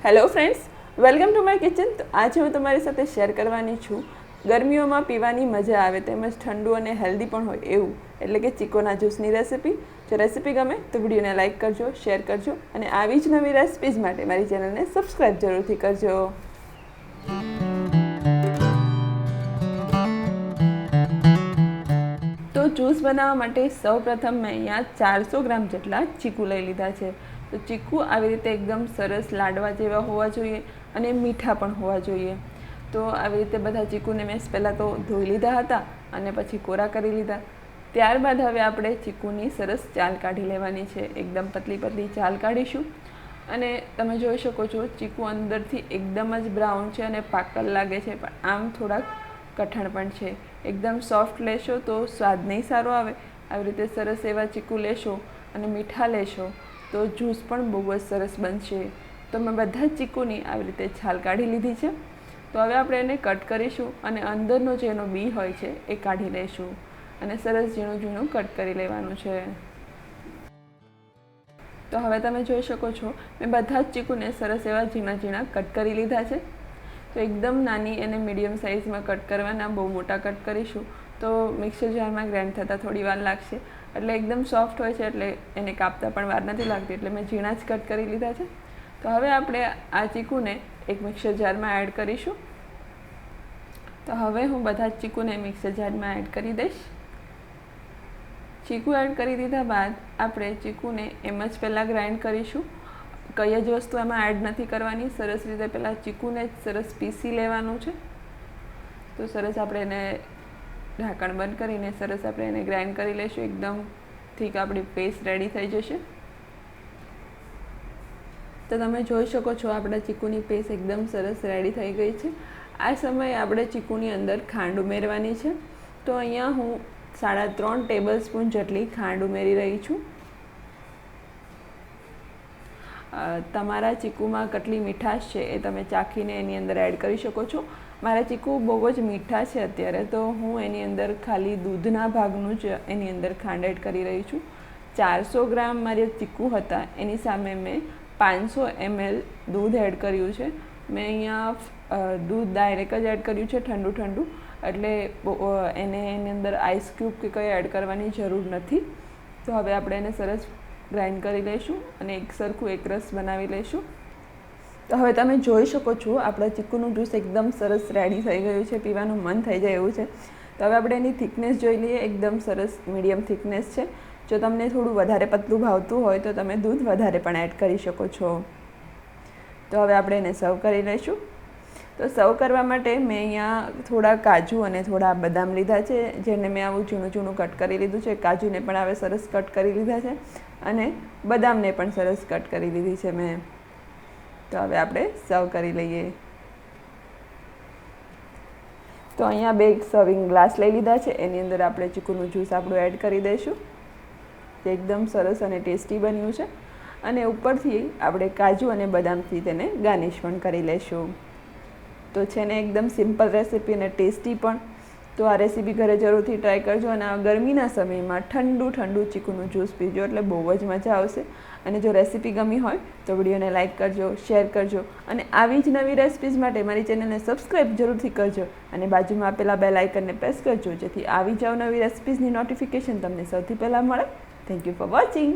Hello friends, welcome to my kitchen. તો આજે હું તમારી સાથે શેર કરવાની છું ગરમીઓમાં પીવાની મજા આવે તેમજ ઠંડુ અને હેલ્ધી પણ હોય એવું એટલે કે ચીકોના જ્યુસની રેસિપી. જો રેસિપી ગમે તો વિડીયોને લાઇક કરજો, શેર કરજો અને આવી જ નવી રેસિપીઝ માટે મારી ચેનલને સબસ્ક્રાઈબ જરૂરથી કરજો. તો જ્યુસ બનાવવા માટે સૌપ્રથમ મેં અહીંયા 400 ગ્રામ જેટલા ચીકુ લઈ લીધા છે. તો ચીકુ આવી રીતે એકદમ સરસ લાડવા જેવા હોવા જોઈએ અને મીઠા પણ હોવા જોઈએ. તો આવી રીતે બધા ચીકુને મેં પહેલાં તો ધોઈ લીધા હતા અને પછી કોરા કરી લીધા. ત્યારબાદ હવે આપણે ચીકુની સરસ ચાલ કાઢી લેવાની છે. એકદમ પતલી પતલી ચાલ કાઢીશું. અને તમે જોઈ શકો છો ચીકુ અંદરથી એકદમ જ બ્રાઉન છે અને પાકલ લાગે છે, પણ આમ થોડાક કઠણ પણ છે. એકદમ સોફ્ટ લેશો તો સ્વાદ નહીં સારો આવે. આવી રીતે સરસ એવા ચીકુ લેશો અને મીઠા લેશો તો જ્યુસ પણ બહુ જ સરસ બનશે. તો મેં બધા જ ચીકુની આવી રીતે છાલ કાઢી લીધી છે. તો હવે આપણે એને કટ કરીશું અને અંદરનો જે એનો બી હોય છે એ કાઢી લઈશું અને સરસ ઝીણું ઝીણું કટ કરી લેવાનું છે. તો હવે તમે જોઈ શકો છો મેં બધા જ ચીકુને સરસ એવા ઝીણા ઝીણા કટ કરી લીધા છે. તો એકદમ નાની અને મીડિયમ સાઇઝમાં કટ કરવાના, બહુ મોટા કટ કરીશું તો મિક્સર જારમાં ગ્રાઇન્ડ થતાં થોડી વાર લાગશે. એટલે એકદમ સોફ્ટ હોય છે એટલે એને કાપતા પણ વાર નથી લાગતી, એટલે મેં ઝીણા જ કટ કરી લીધા છે. તો હવે આપણે આ ચીકુને એક મિક્સર જારમાં એડ કરીશું. તો હવે હું બધા જ ચીકુને મિક્સર જારમાં એડ કરી દઈશ. ચીકુ એડ કરી દીધા બાદ આપણે ચીકુને એમ જ પહેલાં ગ્રાઇન્ડ કરીશું. કઈ જ વસ્તુ એમાં એડ નથી કરવાની. સરસ રીતે પહેલાં ચીકુને જ સરસ પીસી લેવાનું છે. તો સરસ આપણે એને ઢાંકણ બંધ કરીને સરસ આપણે એને ગ્રાઇન્ડ કરી લઈશું. એકદમ ઠીક આપણી પેસ્ટ રેડી થઈ જશે. તો તમે જોઈ શકો છો આપણા ચીકુની પેસ્ટ એકદમ સરસ રેડી થઈ ગઈ છે. આ સમયે આપણે ચીકુની અંદર ખાંડ ઉમેરવાની છે. તો અહીંયા હું 3.5 ટેબલ સ્પૂન જેટલી ખાંડ ઉમેરી રહી છું. તમારા ચીકુમાં કેટલી મીઠાશ છે એ તમે ચાખીને એની અંદર એડ કરી શકો છો. મારા ચીકુ બહુ જ મીઠા છે અત્યારે, તો હું એની અંદર ખાલી દૂધના ભાગનું જ એની અંદર ખાંડ એડ કરી રહી છું. 400 ગ્રામ મારા ચીકુ હતા એની સામે મેં 500 ml દૂધ એડ કર્યું છે. મેં અહીંયા દૂધ ડાયરેક્ટ જ એડ કર્યું છે ઠંડુ ઠંડુ, એટલે એની અંદર આઈસ ક્યુબ કે કંઈ એડ કરવાની જરૂર નથી. તો હવે આપણે એને સરસ ગ્રાઇન્ડ કરી લઈશું અને એક સરખું એકરસ બનાવી લઈશું. તો હવે તમે જોઈ શકો છો આપણા ચીકુનું જ્યુસ એકદમ સરસ રેડી થઈ ગયું છે. પીવાનું મન થઈ જાય એવું છે. તો હવે આપણે એની થિકનેસ જોઈ લઈએ. એકદમ સરસ મીડિયમ થિકનેસ છે. જો તમને થોડું વધારે પતલું ભાવતું હોય તો તમે દૂધ વધારે પણ એડ કરી શકો છો. તો હવે આપણે એને સર્વ કરી લઈશું. તો સર્વ કરવા માટે મેં અહીંયા થોડા કાજુ અને થોડા બદામ લીધા છે, જેને મેં આવું ઝીણું ઝીણું કટ કરી લીધું છે. કાજુને પણ હવે સરસ કટ કરી લીધા છે અને બદામને પણ સરસ કટ કરી લીધી છે મેં. તો હવે આપણે સર્વ કરી લઈએ. તો અહીંયા 2 સર્વિંગ ગ્લાસ લઈ લીધા છે. એની અંદર આપણે ચીકુનું જ્યુસ આપણું એડ કરી દઈશું. તે એકદમ સરસ અને ટેસ્ટી બન્યું છે. અને ઉપરથી આપણે કાજુ અને બદામથી તેને ગાર્નિશ પણ કરી લઈશું. તો છે ને એકદમ સિમ્પલ રેસીપી અને ટેસ્ટી પણ. તો આ રેસીપી ઘરે જરૂરથી ટ્રાય કરજો અને આ ગરમીના સમયમાં ઠંડુ ઠંડુ ચીકુનું જ્યુસ પીજો એટલે બહુ જ મજા આવશે. અને જો રેસીપી ગમી હોય તો વિડીયોને લાઇક કરજો, શેર કરજો અને આવી જ નવી રેસિપીઝ માટે મારી ચેનલને સબસ્ક્રાઈબ જરૂરથી કરજો અને બાજુમાં આપેલા બેલ આઇકનને પ્રેસ કરજો, જેથી આવી જ નવી રેસિપીઝની નોટિફિકેશન તમને સૌથી પહેલાં મળે. Thank you for watching.